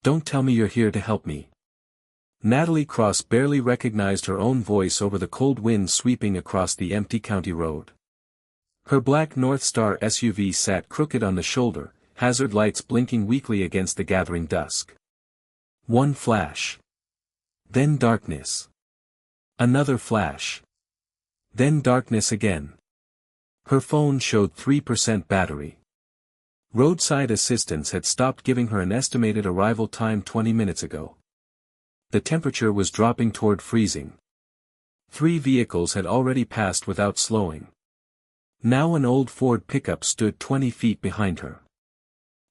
Don't tell me you're here to help me. Natalie Cross barely recognized her own voice over the cold wind sweeping across the empty county road. Her black North Star SUV sat crooked on the shoulder, hazard lights blinking weakly against the gathering dusk. One flash. Then darkness. Another flash. Then darkness again. Her phone showed 3% battery. Roadside assistance had stopped giving her an estimated arrival time 20 minutes ago. The temperature was dropping toward freezing. 3 vehicles had already passed without slowing. Now an old Ford pickup stood 20 feet behind her.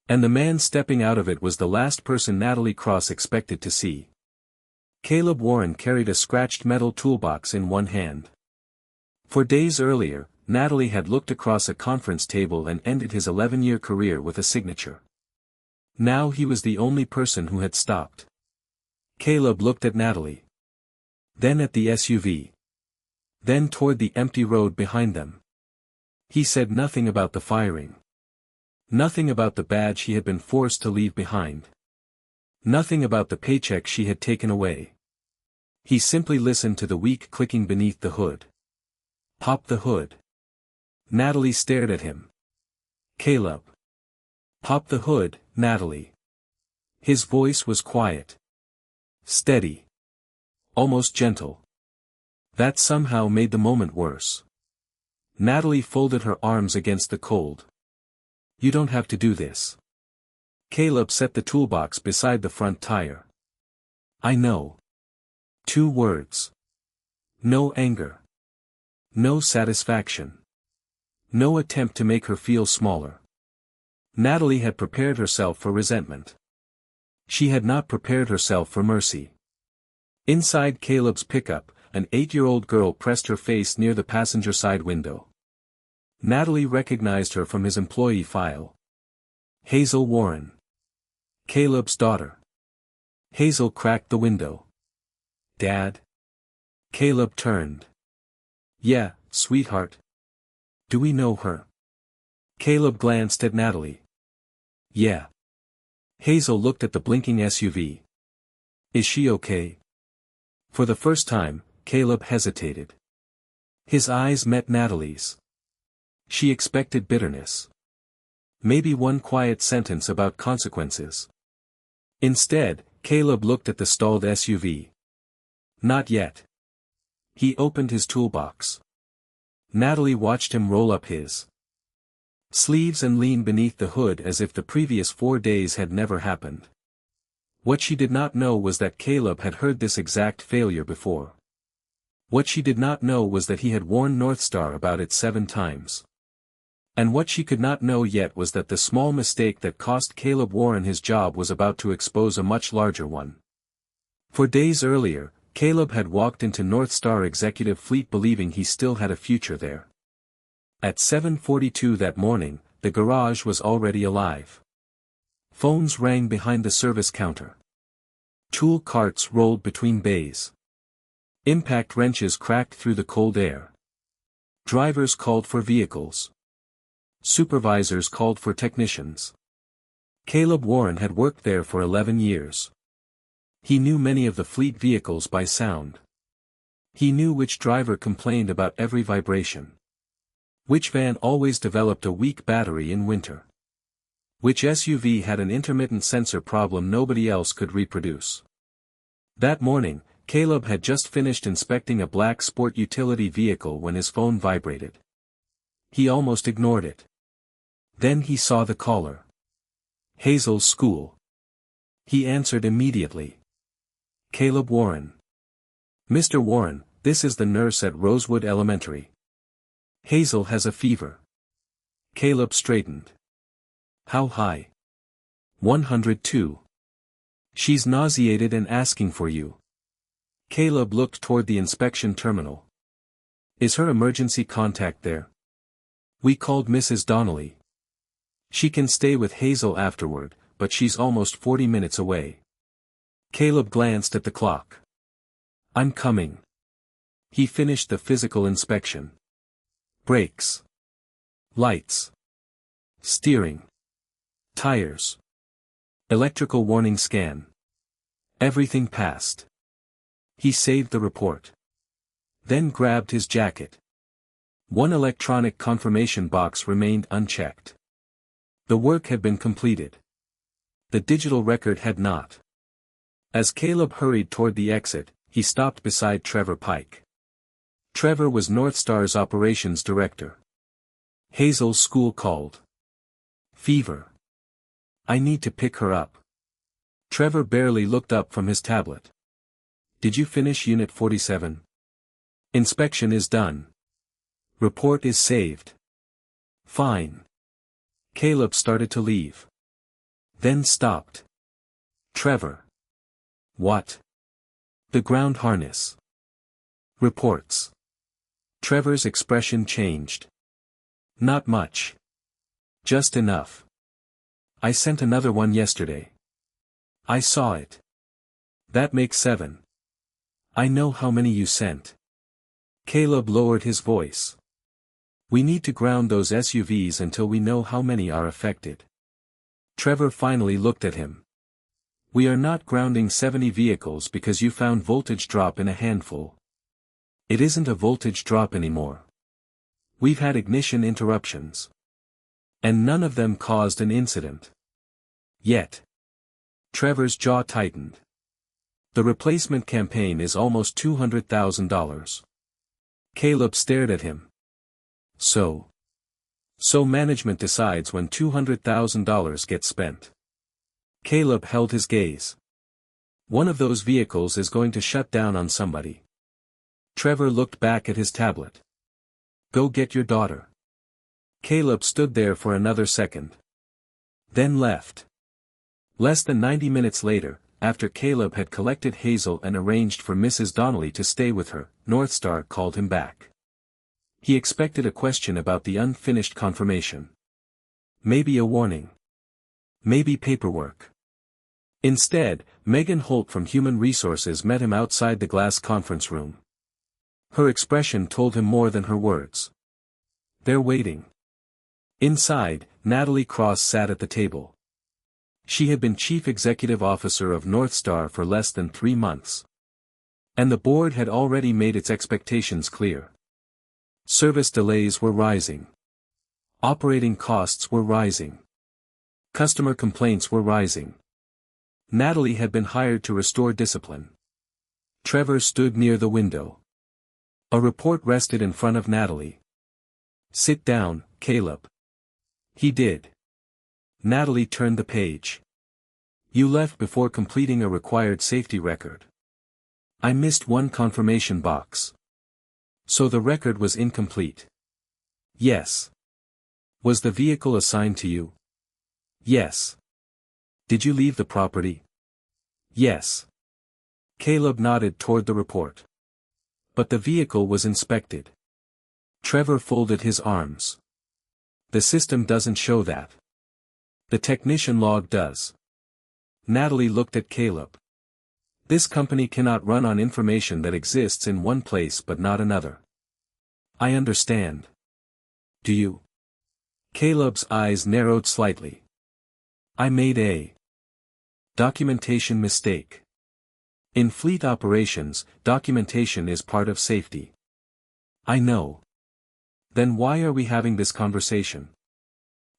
And the man stepping out of it was the last person Natalie Cross expected to see. Caleb Warren carried a scratched metal toolbox in one hand. For days earlier, Natalie had looked across a conference table and ended his 11-year career with a signature. Now he was the only person who had stopped. Caleb looked at Natalie. Then at the SUV. Then toward the empty road behind them. He said nothing about the firing. Nothing about the badge he had been forced to leave behind. Nothing about the paycheck she had taken away. He simply listened to the weak clicking beneath the hood. Pop the hood. Natalie stared at him. Caleb. Pop the hood, Natalie. His voice was quiet. Steady. Almost gentle. That somehow made the moment worse. Natalie folded her arms against the cold. You don't have to do this. Caleb set the toolbox beside the front tire. I know. 2 words. No anger. No satisfaction. No attempt to make her feel smaller. Natalie had prepared herself for resentment. She had not prepared herself for mercy. Inside Caleb's pickup, an 8-year-old girl pressed her face near the passenger side window. Natalie recognized her from his employee file. Hazel Warren. Caleb's daughter. Hazel cracked the window. Dad? Caleb turned. Yeah, sweetheart. Do we know her? Caleb glanced at Natalie. Yeah. Hazel looked at the blinking SUV. Is she okay? For the first time, Caleb hesitated. His eyes met Natalie's. She expected bitterness. Maybe one quiet sentence about consequences. Instead, Caleb looked at the stalled SUV. Not yet. He opened his toolbox. Natalie watched him roll up his sleeves and lean beneath the hood as if the previous 4 days had never happened. What she did not know was that Caleb had heard this exact failure before. What she did not know was that he had warned North Star about it 7 times. And what she could not know yet was that the small mistake that cost Caleb Warren his job was about to expose a much larger one. For days earlier, Caleb had walked into North Star Executive Fleet believing he still had a future there. At 7:42 that morning, the garage was already alive. Phones rang behind the service counter. Tool carts rolled between bays. Impact wrenches cracked through the cold air. Drivers called for vehicles. Supervisors called for technicians. Caleb Warren had worked there for 11 years. He knew many of the fleet vehicles by sound. He knew which driver complained about every vibration. Which van always developed a weak battery in winter. Which SUV had an intermittent sensor problem nobody else could reproduce. That morning, Caleb had just finished inspecting a black sport utility vehicle when his phone vibrated. He almost ignored it. Then he saw the caller. Hazel's school. He answered immediately. Caleb Warren. Mr. Warren, this is the nurse at Rosewood Elementary. Hazel has a fever. Caleb straightened. How high? 102. She's nauseated and asking for you. Caleb looked toward the inspection terminal. Is her emergency contact there? We called Mrs. Donnelly. She can stay with Hazel afterward, but she's almost 40 minutes away. Caleb glanced at the clock. I'm coming. He finished the physical inspection. Brakes. Lights. Steering. Tires. Electrical warning scan. Everything passed. He saved the report. Then grabbed his jacket. One electronic confirmation box remained unchecked. The work had been completed. The digital record had not. As Caleb hurried toward the exit, he stopped beside Trevor Pike. Trevor was Northstar's operations director. Hazel's school called. Fever. I need to pick her up. Trevor barely looked up from his tablet. Did you finish Unit 47? Inspection is done. Report is saved. Fine. Caleb started to leave. Then stopped. Trevor. What? The ground harness. Reports. Trevor's expression changed. Not much. Just enough. I sent another one yesterday. I saw it. That makes 7. I know how many you sent. Caleb lowered his voice. We need to ground those SUVs until we know how many are affected. Trevor finally looked at him. We are not grounding 70 vehicles because you found voltage drop in a handful. It isn't a voltage drop anymore. We've had ignition interruptions. And none of them caused an incident. Yet. Trevor's jaw tightened. The replacement campaign is almost $200,000. Caleb stared at him. So management decides when $200,000 gets spent. Caleb held his gaze. One of those vehicles is going to shut down on somebody. Trevor looked back at his tablet. Go get your daughter. Caleb stood there for another second. Then left. Less than 90 minutes later, after Caleb had collected Hazel and arranged for Mrs. Donnelly to stay with her, Northstar called him back. He expected a question about the unfinished confirmation. Maybe a warning. Maybe paperwork. Instead, Megan Holt from Human Resources met him outside the glass conference room. Her expression told him more than her words. They're waiting. Inside, Natalie Cross sat at the table. She had been Chief Executive Officer of Northstar for less than 3 months. And the board had already made its expectations clear. Service delays were rising. Operating costs were rising. Customer complaints were rising. Natalie had been hired to restore discipline. Trevor stood near the window. A report rested in front of Natalie. Sit down, Caleb. He did. Natalie turned the page. You left before completing a required safety record. I missed one confirmation box. So the record was incomplete. Yes. Was the vehicle assigned to you? Yes. Did you leave the property? Yes. Caleb nodded toward the report. But the vehicle was inspected. Trevor folded his arms. The system doesn't show that. The technician log does. Natalie looked at Caleb. This company cannot run on information that exists in one place but not another. I understand. Do you? Caleb's eyes narrowed slightly. I made a documentation mistake. In fleet operations, documentation is part of safety. I know. Then why are we having this conversation?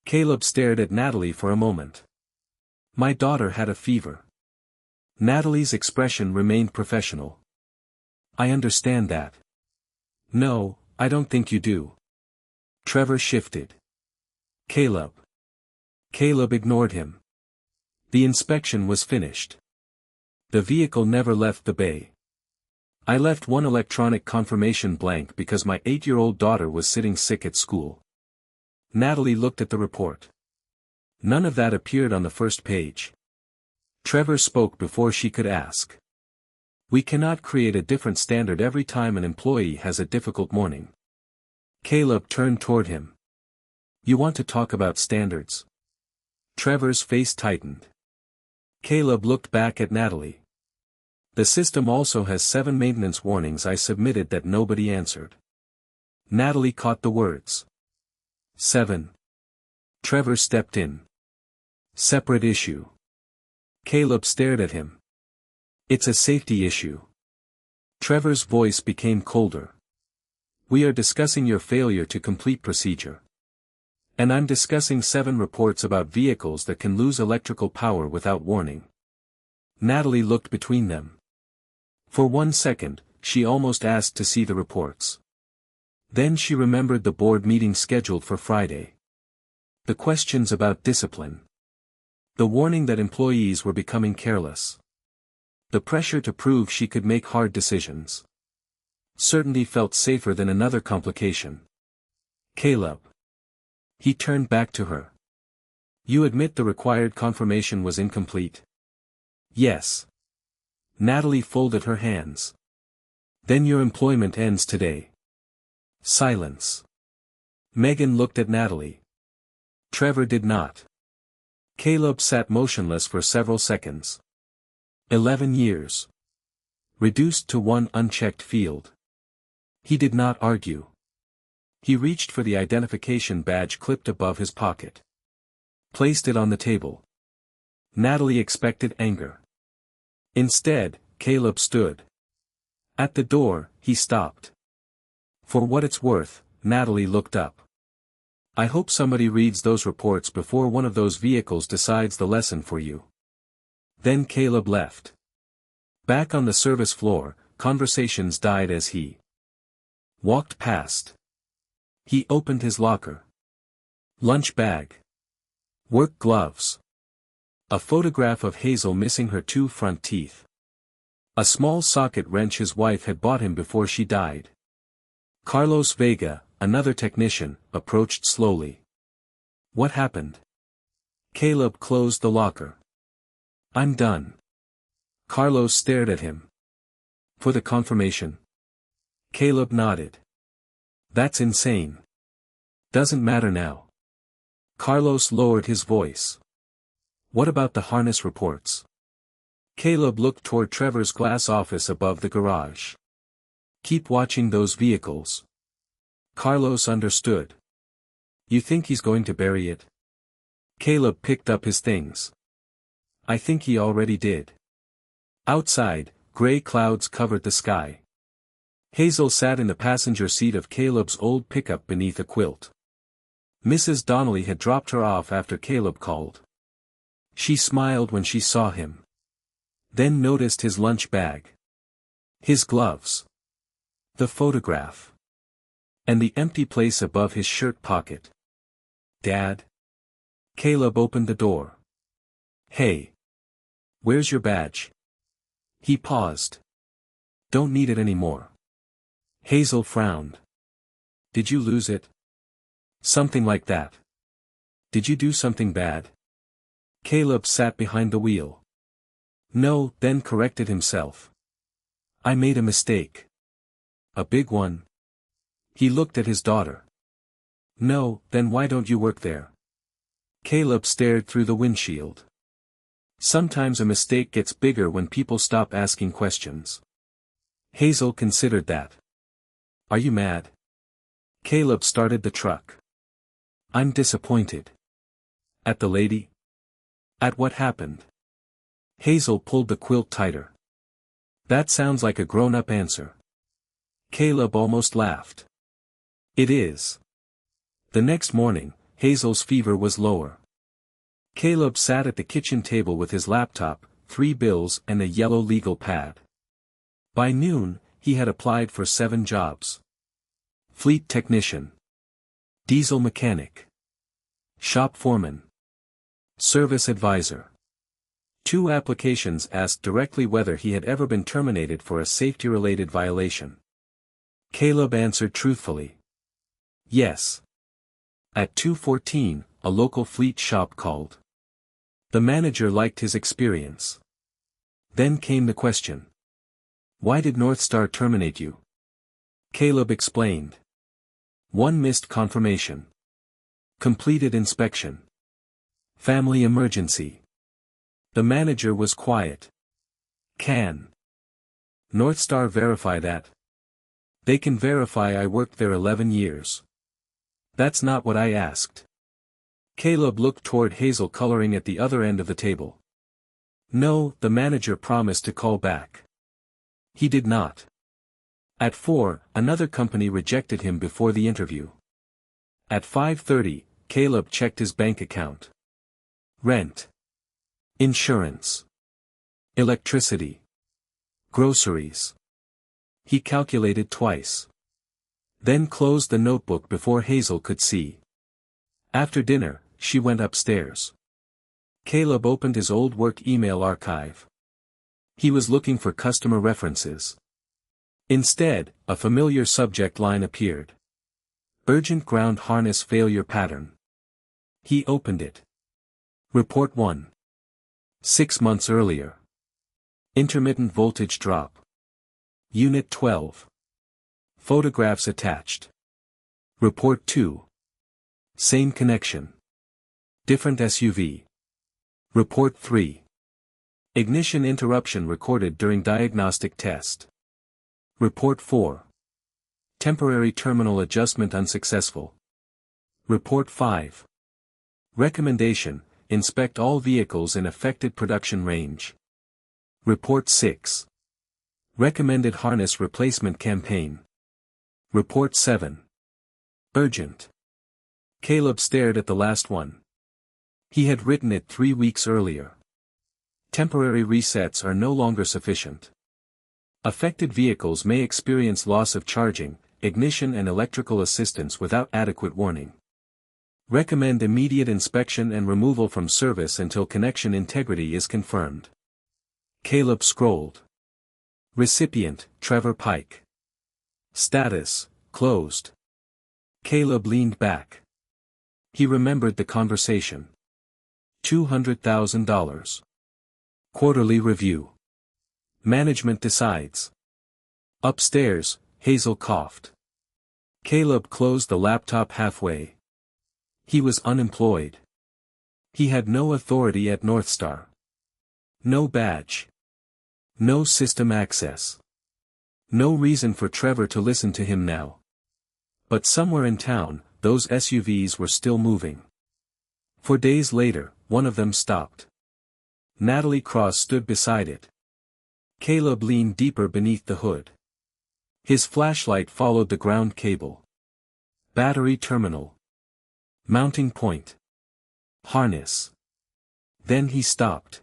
Caleb stared at Natalie for a moment. My daughter had a fever. Natalie's expression remained professional. I understand that. No, I don't think you do. Trevor shifted. Caleb. Caleb ignored him. The inspection was finished. The vehicle never left the bay. I left one electronic confirmation blank because my 8-year-old daughter was sitting sick at school. Natalie looked at the report. None of that appeared on the first page. Trevor spoke before she could ask. We cannot create a different standard every time an employee has a difficult morning. Caleb turned toward him. You want to talk about standards? Trevor's face tightened. Caleb looked back at Natalie. The system also has 7 maintenance warnings I submitted that nobody answered. Natalie caught the words. 7. Trevor stepped in. Separate issue. Caleb stared at him. It's a safety issue. Trevor's voice became colder. We are discussing your failure to complete procedure. And I'm discussing 7 reports about vehicles that can lose electrical power without warning. Natalie looked between them. For 1 second, she almost asked to see the reports. Then she remembered the board meeting scheduled for Friday. The questions about discipline. The warning that employees were becoming careless. The pressure to prove she could make hard decisions. Certainty felt safer than another complication. Caleb. He turned back to her. You admit the required confirmation was incomplete? Yes. Natalie folded her hands. Then your employment ends today. Silence. Megan looked at Natalie. Trevor did not. Caleb sat motionless for several seconds. 11 years. Reduced to 1 unchecked field. He did not argue. He reached for the identification badge clipped above his pocket. Placed it on the table. Natalie expected anger. Instead, Caleb stood. At the door, he stopped. For what it's worth, Natalie looked up. I hope somebody reads those reports before one of those vehicles decides the lesson for you. Then Caleb left. Back on the service floor, conversations died as he walked past. He opened his locker. Lunch bag. Work gloves. A photograph of Hazel missing her 2 front teeth. A small socket wrench his wife had bought him before she died. Carlos Vega, another technician, approached slowly. What happened? Caleb closed the locker. I'm done. Carlos stared at him. For the confirmation? Caleb nodded. That's insane. Doesn't matter now. Carlos lowered his voice. What about the harness reports? Caleb looked toward Trevor's glass office above the garage. Keep watching those vehicles. Carlos understood. You think he's going to bury it? Caleb picked up his things. I think he already did. Outside, gray clouds covered the sky. Hazel sat in the passenger seat of Caleb's old pickup beneath a quilt. Mrs. Donnelly had dropped her off after Caleb called. She smiled when she saw him. Then noticed his lunch bag. His gloves. The photograph. And the empty place above his shirt pocket. Dad? Caleb opened the door. Hey. Where's your badge? He paused. Don't need it anymore. Hazel frowned. Did you lose it? Something like that. Did you do something bad? Caleb sat behind the wheel. No, then corrected himself. I made a mistake. A big one? He looked at his daughter. No, then why don't you work there? Caleb stared through the windshield. Sometimes a mistake gets bigger when people stop asking questions. Hazel considered that. Are you mad? Caleb started the truck. I'm disappointed. At the lady? At what happened? Hazel pulled the quilt tighter. That sounds like a grown-up answer. Caleb almost laughed. It is. The next morning, Hazel's fever was lower. Caleb sat at the kitchen table with his laptop, 3 bills and a yellow legal pad. By noon, he had applied for 7 jobs. Fleet technician. Diesel mechanic. Shop foreman. Service advisor. 2 applications asked directly whether he had ever been terminated for a safety-related violation. Caleb answered truthfully. Yes. At 2:14, a local fleet shop called. The manager liked his experience. Then came the question. Why did North Star terminate you? Caleb explained. 1 missed confirmation. Completed inspection. Family emergency. The manager was quiet. Can North Star verify that? They can verify I worked there 11 years. That's not what I asked. Caleb looked toward Hazel coloring at the other end of the table. No, the manager promised to call back. He did not. At 4, another company rejected him before the interview. At 5:30, Caleb checked his bank account. Rent. Insurance. Electricity. Groceries. He calculated twice. Then closed the notebook before Hazel could see. After dinner, she went upstairs. Caleb opened his old work email archive. He was looking for customer references. Instead, a familiar subject line appeared. Urgent ground harness failure pattern. He opened it. Report 1. 6 months earlier. Intermittent voltage drop. Unit 12. Photographs attached. Report 2. Same connection. Different SUV. Report 3. Ignition interruption recorded during diagnostic test. Report 4. Temporary terminal adjustment unsuccessful. Report 5. Recommendation: inspect all vehicles in affected production range. Report 6. Recommended harness replacement campaign. Report 7. Urgent. Caleb stared at the last one. He had written it 3 weeks earlier. Temporary resets are no longer sufficient. Affected vehicles may experience loss of charging, ignition and electrical assistance without adequate warning. Recommend immediate inspection and removal from service until connection integrity is confirmed. Caleb scrolled. Recipient: Trevor Pike. Status: closed. Caleb leaned back. He remembered the conversation. $200,000. Quarterly review. Management decides. Upstairs, Hazel coughed. Caleb closed the laptop halfway. He was unemployed. He had no authority at Northstar. No badge. No system access. No reason for Trevor to listen to him now. But somewhere in town, those SUVs were still moving. 4 days later, one of them stopped. Natalie Cross stood beside it. Caleb leaned deeper beneath the hood. His flashlight followed the ground cable. Battery terminal. Mounting point. Harness. Then he stopped.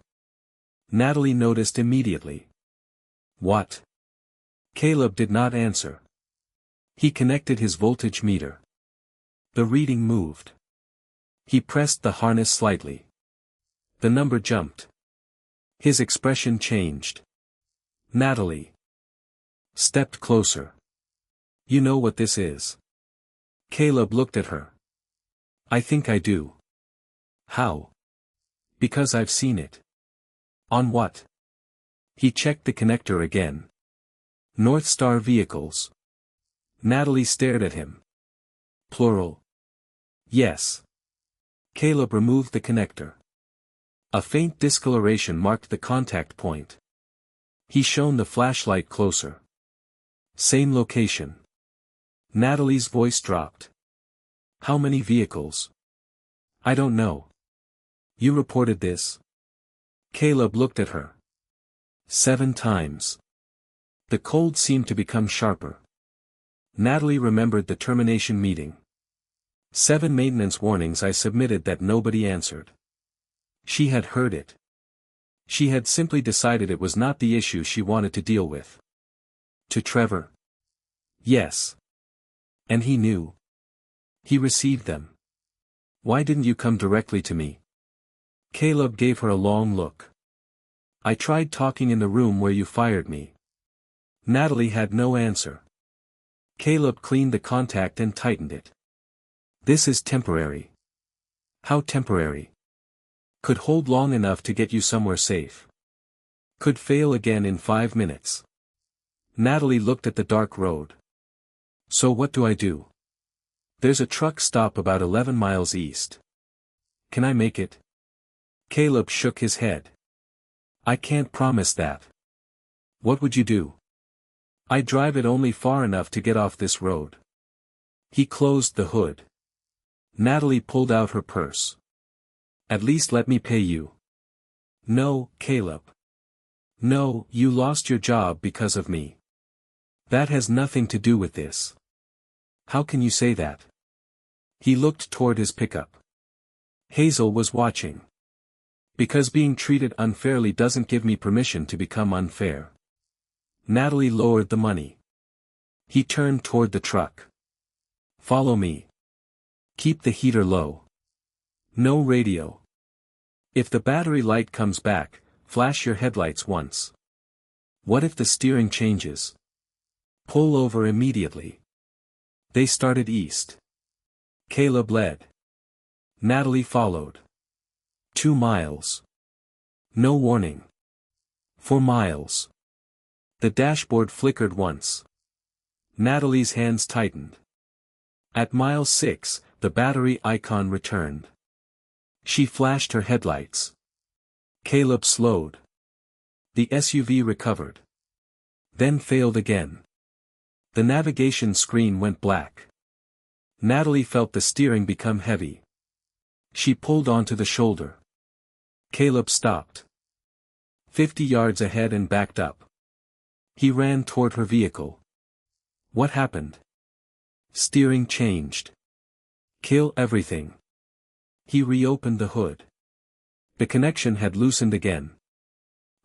Natalie noticed immediately. What? Caleb did not answer. He connected his voltage meter. The reading moved. He pressed the harness slightly. The number jumped. His expression changed. Natalie stepped closer. You know what this is? Caleb looked at her. I think I do. How? Because I've seen it. On what? He checked the connector again. Northstar vehicles. Natalie stared at him. Plural. Yes. Caleb removed the connector. A faint discoloration marked the contact point. He shone the flashlight closer. Same location. Natalie's voice dropped. How many vehicles? I don't know. You reported this? Caleb looked at her. 7 times. The cold seemed to become sharper. Natalie remembered the termination meeting. 7 maintenance warnings I submitted that nobody answered. She had heard it. She had simply decided it was not the issue she wanted to deal with. To Trevor? Yes. And he knew. He received them. Why didn't you come directly to me? Caleb gave her a long look. I tried talking in the room where you fired me. Natalie had no answer. Caleb cleaned the contact and tightened it. This is temporary. How temporary? Could hold long enough to get you somewhere safe. Could fail again in 5 minutes. Natalie looked at the dark road. So what do I do? There's a truck stop about 11 miles east. Can I make it? Caleb shook his head. I can't promise that. What would you do? I drive it only far enough to get off this road. He closed the hood. Natalie pulled out her purse. At least let me pay you. No, Caleb. No, you lost your job because of me. That has nothing to do with this. How can you say that? He looked toward his pickup. Hazel was watching. Because being treated unfairly doesn't give me permission to become unfair. Natalie lowered the money. He turned toward the truck. Follow me. Keep the heater low. No radio. If the battery light comes back, flash your headlights once. What if the steering changes? Pull over immediately. They started east. Caleb led. Natalie followed. 2 miles. No warning. 4 miles. The dashboard flickered once. Natalie's hands tightened. At mile 6, the battery icon returned. She flashed her headlights. Caleb slowed. The SUV recovered. Then failed again. The navigation screen went black. Natalie felt the steering become heavy. She pulled onto the shoulder. Caleb stopped. 50 yards ahead and backed up. He ran toward her vehicle. What happened? Steering changed. Kill everything. He reopened the hood. The connection had loosened again.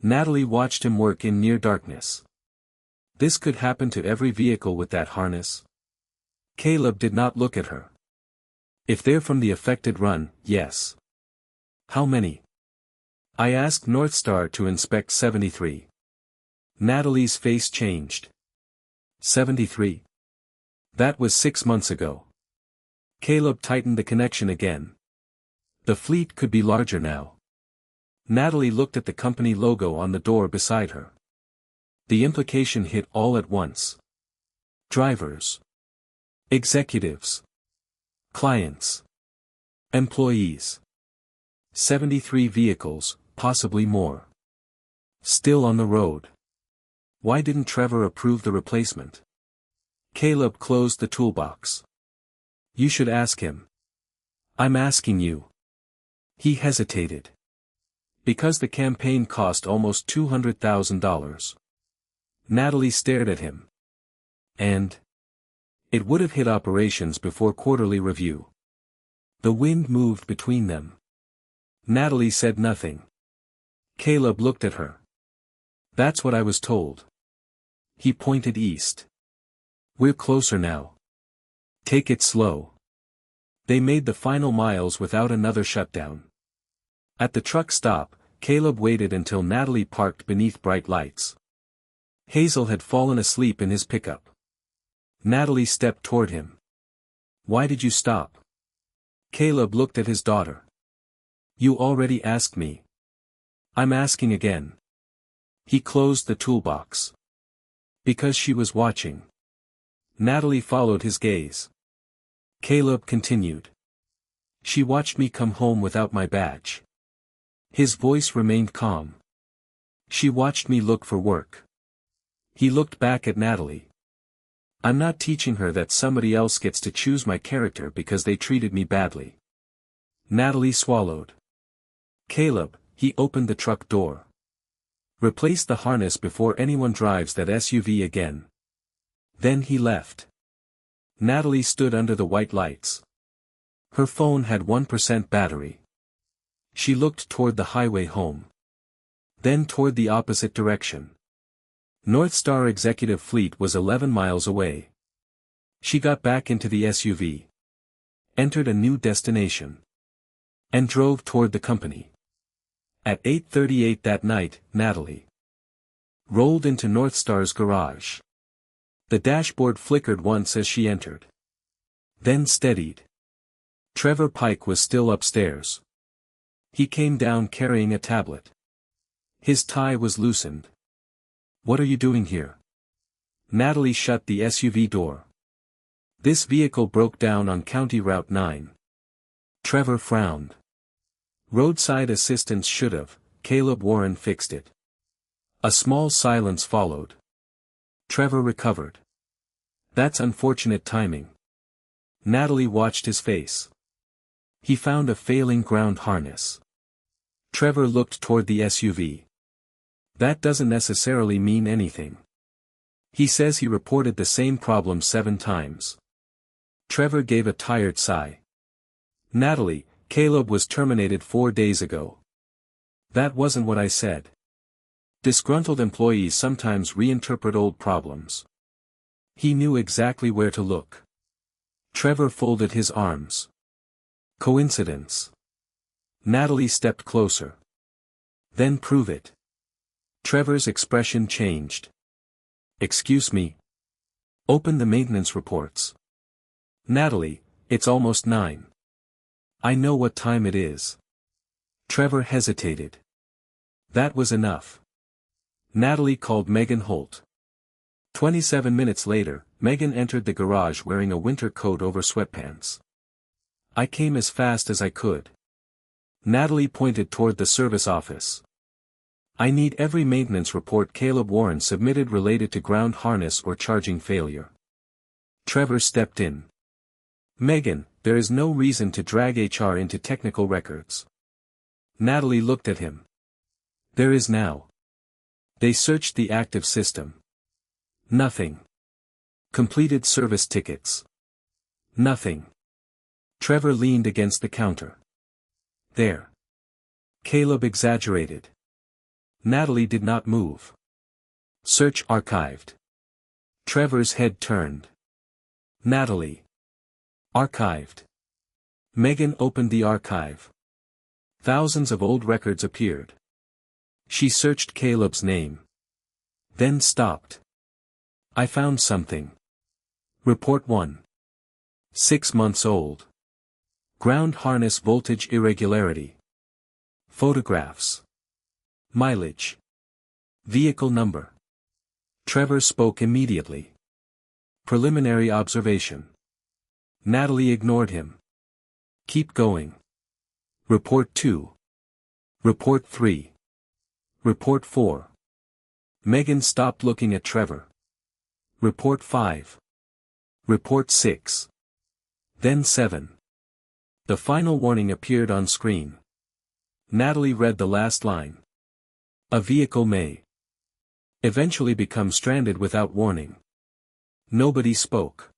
Natalie watched him work in near darkness. This could happen to every vehicle with that harness. Caleb did not look at her. If they're from the affected run, yes. How many? I asked North Star to inspect 73. Natalie's face changed. 73. That was 6 months ago. Caleb tightened the connection again. The fleet could be larger now. Natalie looked at the company logo on the door beside her. The implication hit all at once. Drivers. Executives. Clients. Employees. 73 vehicles, possibly more. Still on the road. Why didn't Trevor approve the replacement? Caleb closed the toolbox. You should ask him. I'm asking you. He hesitated. Because the campaign cost almost $200,000. Natalie stared at him. And? It would have hit operations before quarterly review. The wind moved between them. Natalie said nothing. Caleb looked at her. That's what I was told. He pointed east. We're closer now. Take it slow. They made the final miles without another shutdown. At the truck stop, Caleb waited until Natalie parked beneath bright lights. Hazel had fallen asleep in his pickup. Natalie stepped toward him. Why did you stop? Caleb looked at his daughter. You already asked me. I'm asking again. He closed the toolbox. Because she was watching. Natalie followed his gaze. Caleb continued. She watched me come home without my badge. His voice remained calm. She watched me look for work. He looked back at Natalie. I'm not teaching her that somebody else gets to choose my character because they treated me badly. Natalie swallowed. Caleb, he opened the truck door. Replace the harness before anyone drives that SUV again. Then he left. Natalie stood under the white lights. Her phone had 1% battery. She looked toward the highway home. Then toward the opposite direction. North Star Executive Fleet was 11 miles away. She got back into the SUV. Entered a new destination. And drove toward the company. At 8:38 that night, Natalie rolled into North Star's garage. The dashboard flickered once as she entered. Then steadied. Trevor Pike was still upstairs. He came down carrying a tablet. His tie was loosened. What are you doing here? Natalie shut the SUV door. This vehicle broke down on County Route 9. Trevor frowned. Roadside assistance should have, Caleb Warren fixed it. A small silence followed. Trevor recovered. That's unfortunate timing. Natalie watched his face. He found a failing ground harness. Trevor looked toward the SUV. That doesn't necessarily mean anything. He says he reported the same problem 7 times. Trevor gave a tired sigh. Natalie, Caleb was terminated 4 days ago. That wasn't what I said. Disgruntled employees sometimes reinterpret old problems. He knew exactly where to look. Trevor folded his arms. Coincidence. Natalie stepped closer. Then prove it. Trevor's expression changed. Excuse me. Open the maintenance reports. Natalie, it's almost 9. I know what time it is. Trevor hesitated. That was enough. Natalie called Megan Holt. 27 minutes later, Megan entered the garage wearing a winter coat over sweatpants. I came as fast as I could. Natalie pointed toward the service office. I need every maintenance report Caleb Warren submitted related to ground harness or charging failure. Trevor stepped in. Megan, there is no reason to drag HR into technical records. Natalie looked at him. There is now. They searched the active system. Nothing. Completed service tickets. Nothing. Trevor leaned against the counter. There. Caleb exaggerated. Natalie did not move. Search archived. Trevor's head turned. Natalie. Archived. Megan opened the archive. Thousands of old records appeared. She searched Caleb's name. Then stopped. I found something. Report 1. 6 months old. Ground harness voltage irregularity. Photographs. Mileage. Vehicle number. Trevor spoke immediately. Preliminary observation. Natalie ignored him. Keep going. Report 2. Report 3. Report 4. Megan stopped looking at Trevor. Report 5. Report 6. Then 7. The final warning appeared on screen. Natalie read the last line. A vehicle may eventually become stranded without warning. Nobody spoke.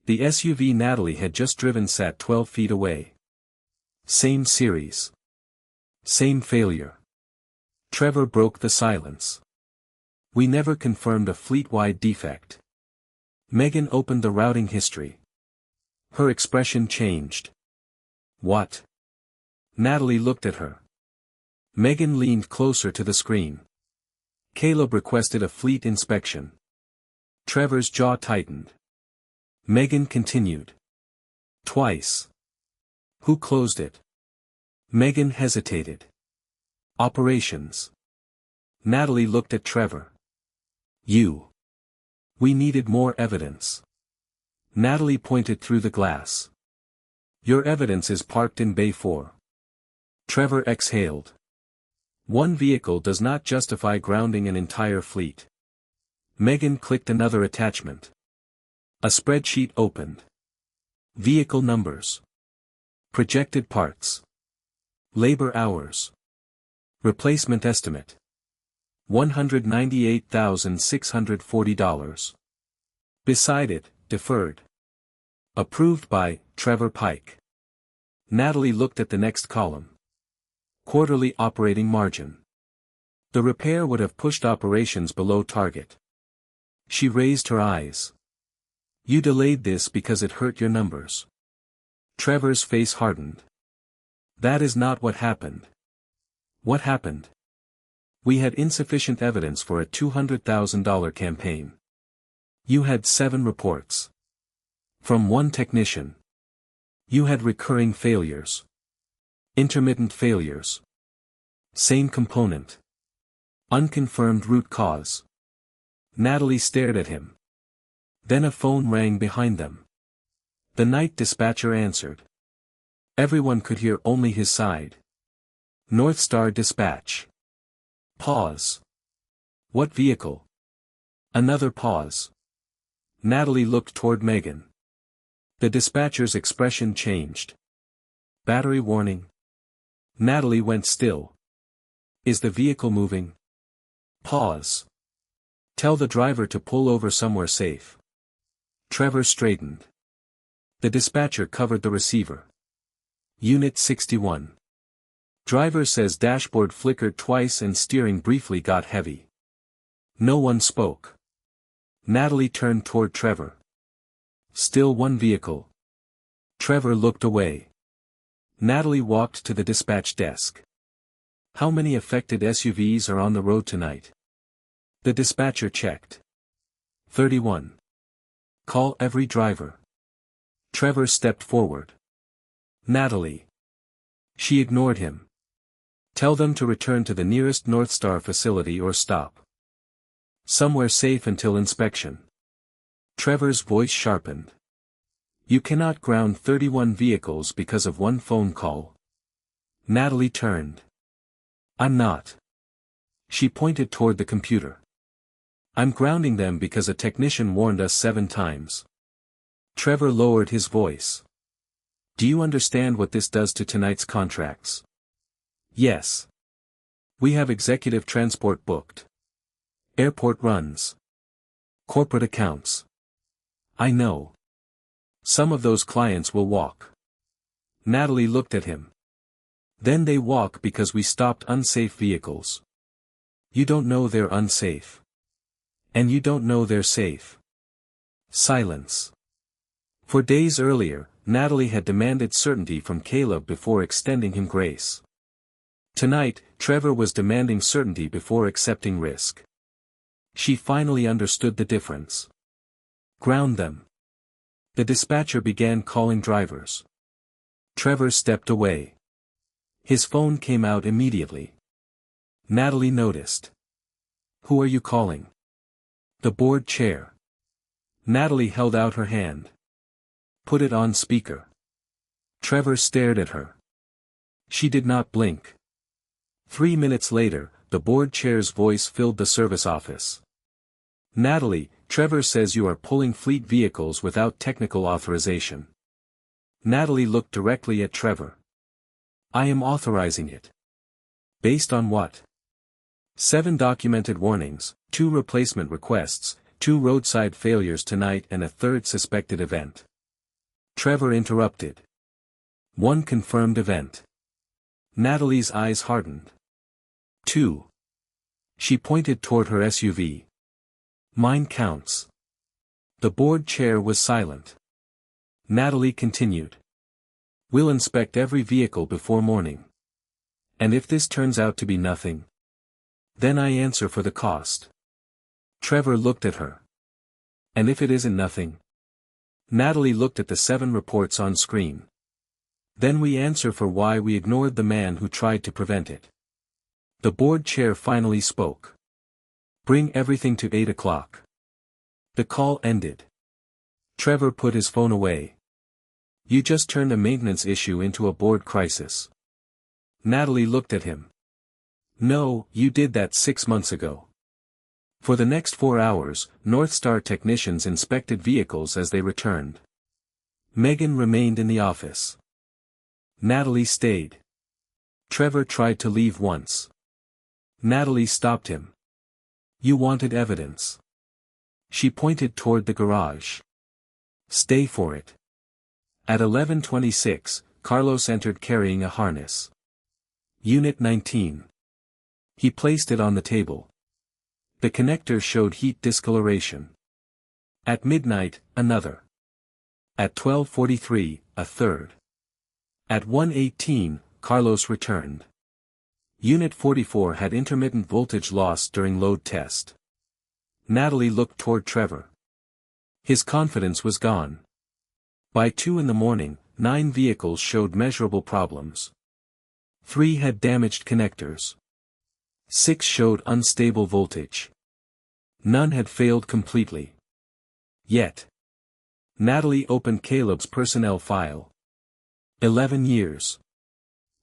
The SUV Natalie had just driven sat 12 feet away. Same series. Same failure. Trevor broke the silence. We never confirmed a fleet-wide defect. Megan opened the routing history. Her expression changed. What? Natalie looked at her. Megan leaned closer to the screen. Caleb requested a fleet inspection. Trevor's jaw tightened. Megan continued. Twice. Who closed it? Megan hesitated. Operations. Natalie looked at Trevor. You. We needed more evidence. Natalie pointed through the glass. Your evidence is parked in Bay 4. Trevor exhaled. One vehicle does not justify grounding an entire fleet. Megan clicked another attachment. A spreadsheet opened. Vehicle numbers. Projected parts. Labor hours. Replacement estimate. $198,640. Beside it, deferred. Approved by Trevor Pike. Natalie looked at the next column. Quarterly operating margin. The repair would have pushed operations below target. She raised her eyes. You delayed this because it hurt your numbers. Trevor's face hardened. That is not what happened. What happened? We had insufficient evidence for a $200,000 campaign. You had 7 reports. From 1 technician. You had recurring failures. Intermittent failures. Same component. Unconfirmed root cause. Natalie stared at him. Then a phone rang behind them. The night dispatcher answered. Everyone could hear only his side. North Star Dispatch. Pause. What vehicle? Another pause. Natalie looked toward Megan. The dispatcher's expression changed. Battery warning. Natalie went still. Is the vehicle moving? Pause. Tell the driver to pull over somewhere safe. Trevor straightened. The dispatcher covered the receiver. Unit 61. Driver says dashboard flickered twice and steering briefly got heavy. No one spoke. Natalie turned toward Trevor. Still one vehicle. Trevor looked away. Natalie walked to the dispatch desk. How many affected SUVs are on the road tonight? The dispatcher checked. 31. Call every driver. Trevor stepped forward. Natalie. She ignored him. Tell them to return to the nearest North Star facility or stop somewhere safe until inspection. Trevor's voice sharpened. You cannot ground 31 vehicles because of one phone call. Natalie turned. I'm not. She pointed toward the computer. I'm grounding them because a technician warned us 7 times. Trevor lowered his voice. Do you understand what this does to tonight's contracts? Yes. We have executive transport booked. Airport runs. Corporate accounts. I know. Some of those clients will walk. Natalie looked at him. Then they walk because we stopped unsafe vehicles. You don't know they're unsafe. And you don't know they're safe. Silence. For days earlier, Natalie had demanded certainty from Caleb before extending him grace. Tonight, Trevor was demanding certainty before accepting risk. She finally understood the difference. Ground them. The dispatcher began calling drivers. Trevor stepped away. His phone came out immediately. Natalie noticed. Who are you calling? The board chair. Natalie held out her hand. Put it on speaker. Trevor stared at her. She did not blink. 3 minutes later, the board chair's voice filled the service office. Natalie, Trevor says you are pulling fleet vehicles without technical authorization. Natalie looked directly at Trevor. I am authorizing it. Based on what? 7 documented warnings, 2 replacement requests, 2 roadside failures tonight and a 3rd suspected event. Trevor interrupted. 1 confirmed event. Natalie's eyes hardened. 2. She pointed toward her SUV. Mine counts. The board chair was silent. Natalie continued. We'll inspect every vehicle before morning. And if this turns out to be nothing, then I answer for the cost. Trevor looked at her. And if it isn't nothing? Natalie looked at the 7 reports on screen. Then we answer for why we ignored the man who tried to prevent it. The board chair finally spoke. Bring everything to 8 o'clock. The call ended. Trevor put his phone away. You just turned a maintenance issue into a board crisis. Natalie looked at him. No, you did that 6 months ago. For the next 4 hours, North Star technicians inspected vehicles as they returned. Megan remained in the office. Natalie stayed. Trevor tried to leave once. Natalie stopped him. You wanted evidence. She pointed toward the garage. Stay for it. At 11:26, Carlos entered carrying a harness. Unit 19. He placed it on the table. The connector showed heat discoloration. At midnight, another. At 12:43, a third. At 1:18, Carlos returned. Unit 44 had intermittent voltage loss during load test. Natalie looked toward Trevor. His confidence was gone. By 2 in the morning, 9 vehicles showed measurable problems. 3 had damaged connectors. 6 showed unstable voltage. None had failed completely. Yet. Natalie opened Caleb's personnel file. 11 years.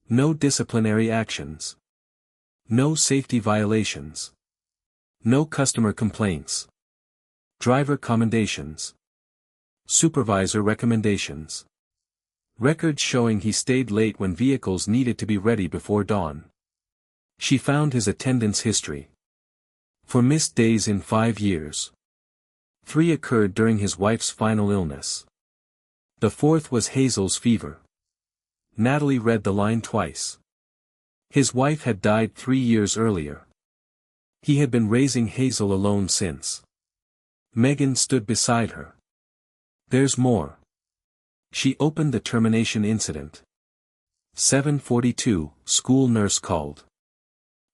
No disciplinary actions. No safety violations. No customer complaints. Driver commendations. Supervisor recommendations. Records showing he stayed late when vehicles needed to be ready before dawn. She found his attendance history. For missed days in 5 years. 3 occurred during his wife's final illness. The 4th was Hazel's fever. Natalie read the line twice. His wife had died 3 years earlier. He had been raising Hazel alone since. Megan stood beside her. There's more. She opened the termination incident. 7:42, school nurse called.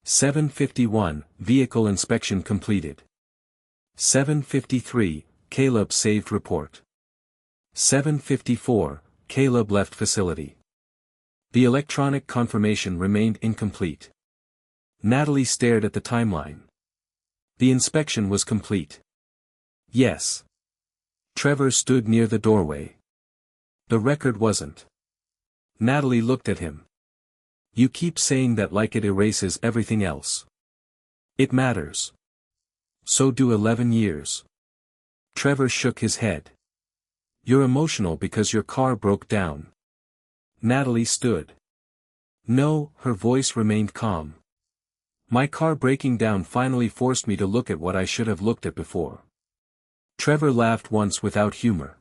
7:51, vehicle inspection completed. 7:53, Caleb saved report. 7:54, Caleb left facility. The electronic confirmation remained incomplete. Natalie stared at the timeline. The inspection was complete. Yes. Trevor stood near the doorway. The record wasn't. Natalie looked at him. You keep saying that like it erases everything else. It matters. So do 11 years. Trevor shook his head. You're emotional because your car broke down. Natalie stood. No, her voice remained calm. My car breaking down finally forced me to look at what I should have looked at before. Trevor laughed once without humor.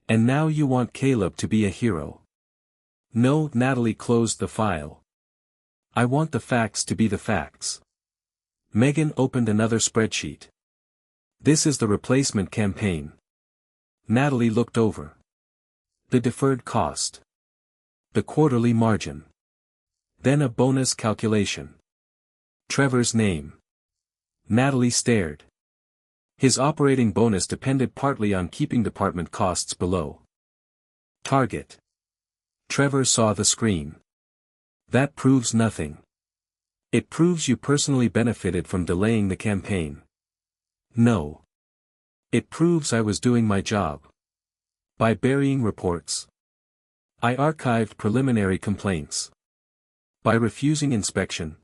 And now you want Caleb to be a hero. No, Natalie closed the file. I want the facts to be the facts. Megan opened another spreadsheet. This is the replacement campaign. Natalie looked over. The deferred cost. The quarterly margin. Then a bonus calculation. Trevor's name. Natalie stared. His operating bonus depended partly on keeping department costs below target. Trevor saw the screen. That proves nothing. It proves you personally benefited from delaying the campaign. No. It proves I was doing my job. By burying reports. I archived preliminary complaints. By refusing inspection.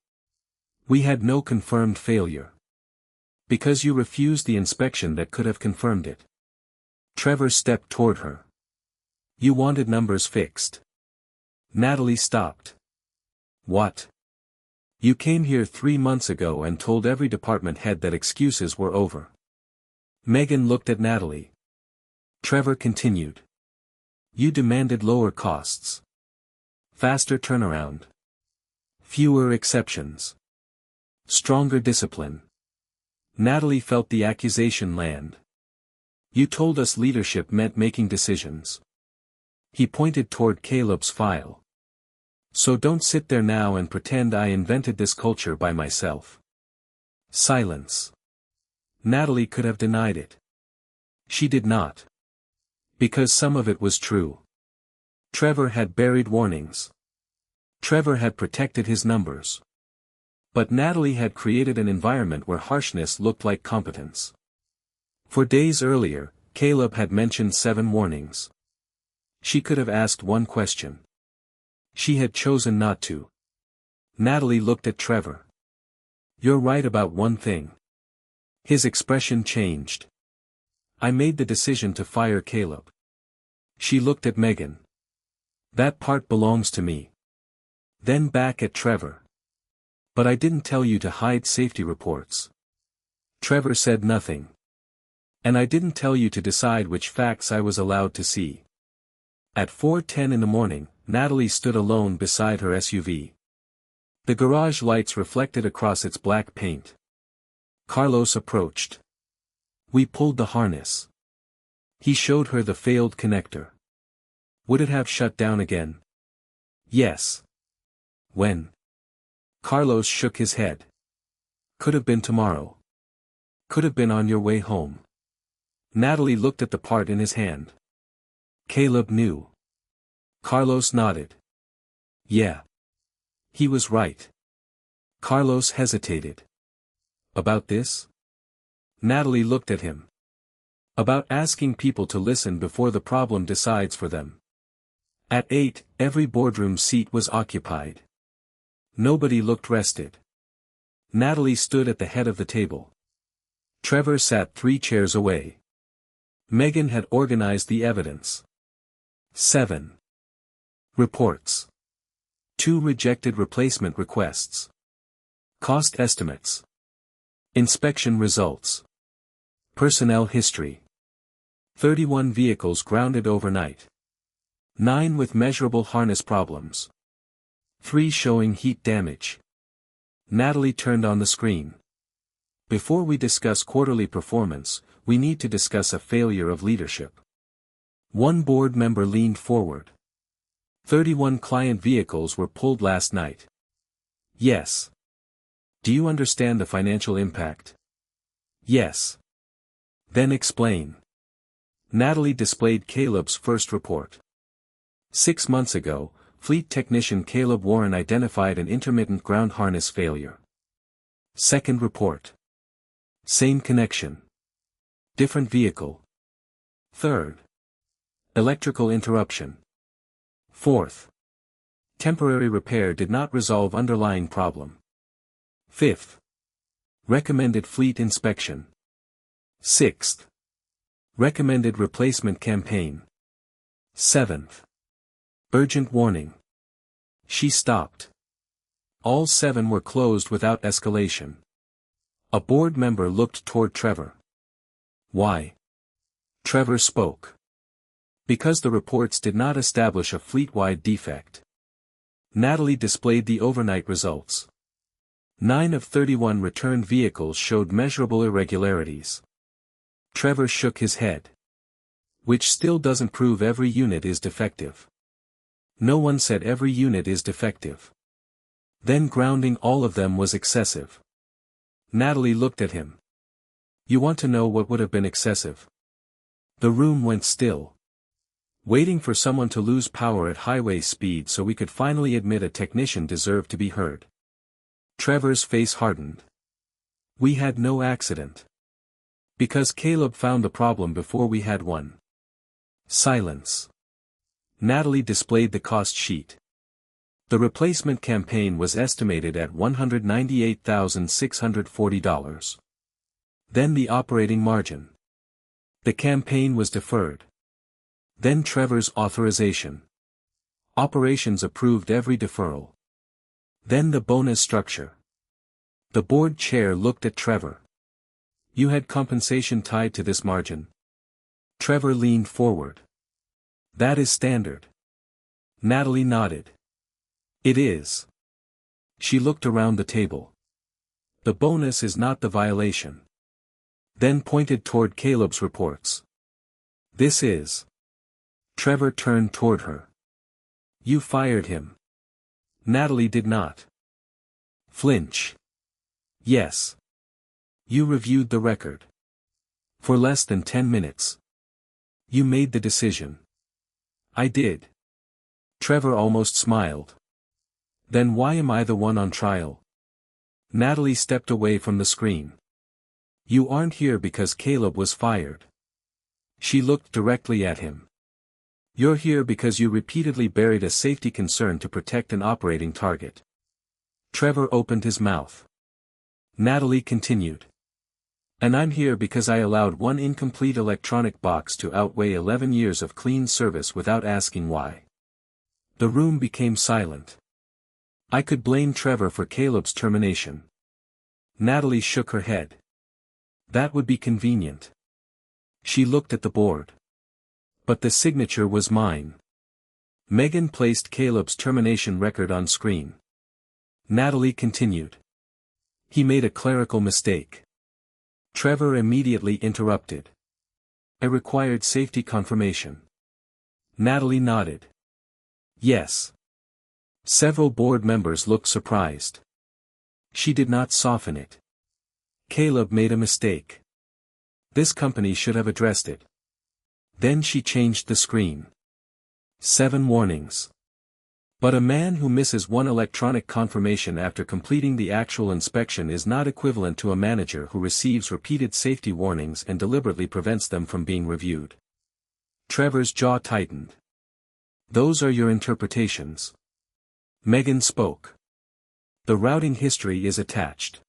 We had no confirmed failure. Because you refused the inspection that could have confirmed it. Trevor stepped toward her. You wanted numbers fixed. Natalie stopped. What? You came here 3 months ago and told every department head that excuses were over. Megan looked at Natalie. Trevor continued. You demanded lower costs. Faster turnaround. Fewer exceptions. Stronger discipline. Natalie felt the accusation land. You told us leadership meant making decisions. He pointed toward Caleb's file. So don't sit there now and pretend I invented this culture by myself. Silence. Natalie could have denied it. She did not. Because some of it was true. Trevor had buried warnings. Trevor had protected his numbers. But Natalie had created an environment where harshness looked like competence. For days earlier, Caleb had mentioned 7 warnings. She could have asked one question. She had chosen not to. Natalie looked at Trevor. You're right about one thing. His expression changed. I made the decision to fire Caleb. She looked at Megan. That part belongs to me. Then back at Trevor. But I didn't tell you to hide safety reports. Trevor said nothing. And I didn't tell you to decide which facts I was allowed to see. At 4:10 in the morning, Natalie stood alone beside her SUV. The garage lights reflected across its black paint. Carlos approached. We pulled the harness. He showed her the failed connector. Would it have shut down again? Yes. When? Carlos shook his head. Could have been tomorrow. Could have been on your way home. Natalie looked at the part in his hand. Caleb knew. Carlos nodded. Yeah. He was right. Carlos hesitated. About this? Natalie looked at him. About asking people to listen before the problem decides for them. At 8, every boardroom seat was occupied. Nobody looked rested. Natalie stood at the head of the table. Trevor sat 3 chairs away. Megan had organized the evidence. 7. Reports. 2 rejected replacement requests. Cost estimates. Inspection results. Personnel history. 31 vehicles grounded overnight. 9 with measurable harness problems. 3 showing heat damage. Natalie turned on the screen. Before we discuss quarterly performance, we need to discuss a failure of leadership. One board member leaned forward. 31 client vehicles were pulled last night. Yes. Do you understand the financial impact? Yes. Then explain. Natalie displayed Caleb's first report. 6 months ago, fleet technician Caleb Warren identified an intermittent ground harness failure. Second report. Same connection. Different vehicle. Third. Electrical interruption. Fourth. Temporary repair did not resolve underlying problem. Fifth. Recommended fleet inspection. Sixth. Recommended replacement campaign. Seventh. Urgent warning. She stopped. All 7 were closed without escalation. A board member looked toward Trevor. Why? Trevor spoke. Because the reports did not establish a fleet-wide defect. Natalie displayed the overnight results. 9 of 31 returned vehicles showed measurable irregularities. Trevor shook his head. Which still doesn't prove every unit is defective. No one said every unit is defective. Then grounding all of them was excessive. Natalie looked at him. You want to know what would have been excessive? The room went still. Waiting for someone to lose power at highway speed so we could finally admit a technician deserved to be heard. Trevor's face hardened. We had no accident. Because Caleb found the problem before we had one. Silence. Natalie displayed the cost sheet. The replacement campaign was estimated at $198,640. Then the operating margin. The campaign was deferred. Then Trevor's authorization. Operations approved every deferral. Then the bonus structure. The board chair looked at Trevor. You had compensation tied to this margin. Trevor leaned forward. That is standard. Natalie nodded. It is. She looked around the table. The bonus is not the violation. Then pointed toward Caleb's reports. This is. Trevor turned toward her. You fired him. Natalie did not flinch. Yes. You reviewed the record. For less than 10 minutes. You made the decision. I did. Trevor almost smiled. Then why am I the one on trial? Natalie stepped away from the screen. You aren't here because Caleb was fired. She looked directly at him. You're here because you repeatedly buried a safety concern to protect an operating target. Trevor opened his mouth. Natalie continued. And I'm here because I allowed one incomplete electronic box to outweigh 11 years of clean service without asking why. The room became silent. I could blame Trevor for Caleb's termination. Natalie shook her head. That would be convenient. She looked at the board. But the signature was mine. Megan placed Caleb's termination record on screen. Natalie continued. He made a clerical mistake. Trevor immediately interrupted. I required safety confirmation. Natalie nodded. Yes. Several board members looked surprised. She did not soften it. Caleb made a mistake. This company should have addressed it. Then she changed the screen. 7 warnings. But a man who misses one electronic confirmation after completing the actual inspection is not equivalent to a manager who receives repeated safety warnings and deliberately prevents them from being reviewed. Trevor's jaw tightened. Those are your interpretations. Megan spoke. The routing history is attached.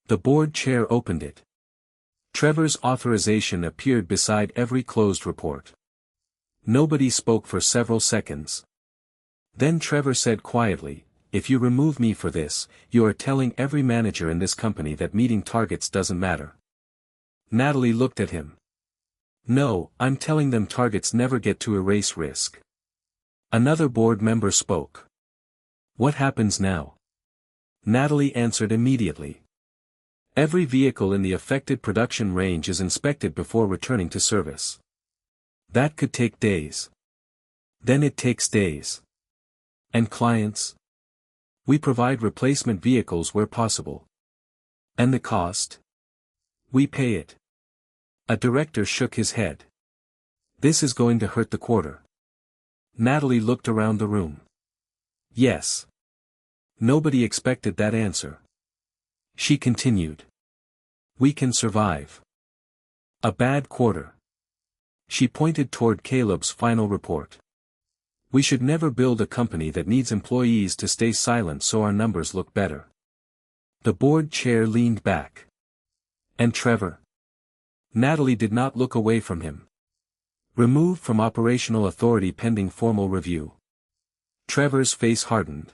The board chair opened it. Trevor's authorization appeared beside every closed report. Nobody spoke for several seconds. Then Trevor said quietly, "If you remove me for this, you are telling every manager in this company that meeting targets doesn't matter." Natalie looked at him. "No, I'm telling them targets never get to erase risk." Another board member spoke. "What happens now?" Natalie answered immediately. "Every vehicle in the affected production range is inspected before returning to service. That could take days. Then it takes days. And clients? We provide replacement vehicles where possible. And the cost? We pay it." A director shook his head. "This is going to hurt the quarter." Natalie looked around the room. Yes. Nobody expected that answer. She continued. "We can survive. A bad quarter." She pointed toward Caleb's final report. "We should never build a company that needs employees to stay silent so our numbers look better." The board chair leaned back. "And Trevor?" Natalie did not look away from him. "Removed from operational authority pending formal review." Trevor's face hardened.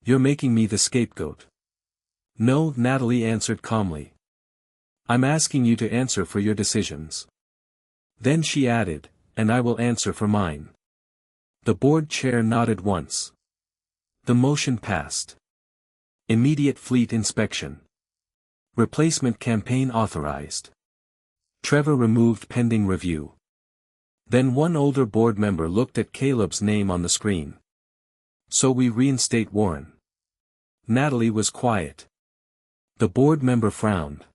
"You're making me the scapegoat." "No," Natalie answered calmly. "I'm asking you to answer for your decisions." Then she added, "And I will answer for mine." The board chair nodded once. The motion passed. Immediate fleet inspection. Replacement campaign authorized. Trevor removed pending review. Then one older board member looked at Caleb's name on the screen. "So we reinstate Warren." Natalie was quiet. The board member frowned.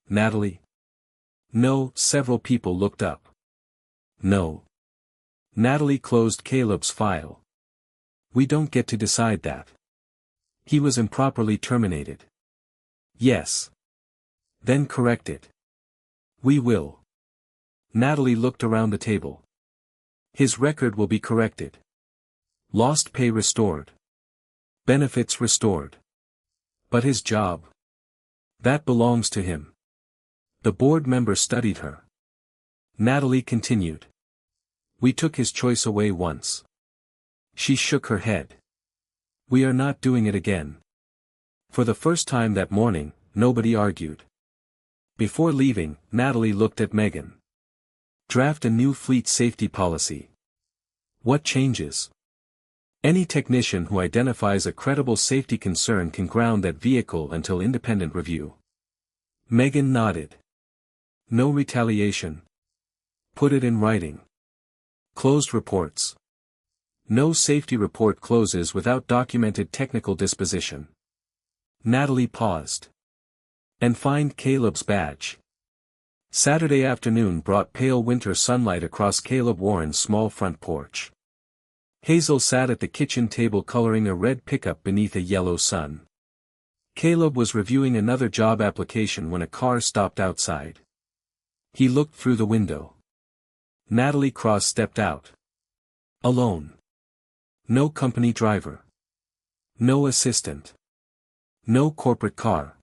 "Natalie?" "No," several people looked up. "No." Natalie closed Caleb's file. "We don't get to decide that. He was improperly terminated." "Yes." "Then correct it." "We will." Natalie looked around the table. "His record will be corrected. Lost pay restored. Benefits restored. But his job? That belongs to him." The board member studied her. Natalie continued. "We took his choice away once." She shook her head. "We are not doing it again." For the first time that morning, nobody argued. Before leaving, Natalie looked at Megan. "Draft a new fleet safety policy." "What changes?" "Any technician who identifies a credible safety concern can ground that vehicle until independent review." Megan nodded. "No retaliation." "Put it in writing." "Closed reports." "No safety report closes without documented technical disposition." Natalie paused. "And find Caleb's badge." Saturday afternoon brought pale winter sunlight across Caleb Warren's small front porch. Hazel sat at the kitchen table coloring a red pickup beneath a yellow sun. Caleb was reviewing another job application when a car stopped outside. He looked through the window. Natalie stepped out. Alone. No company driver. No assistant. No corporate car.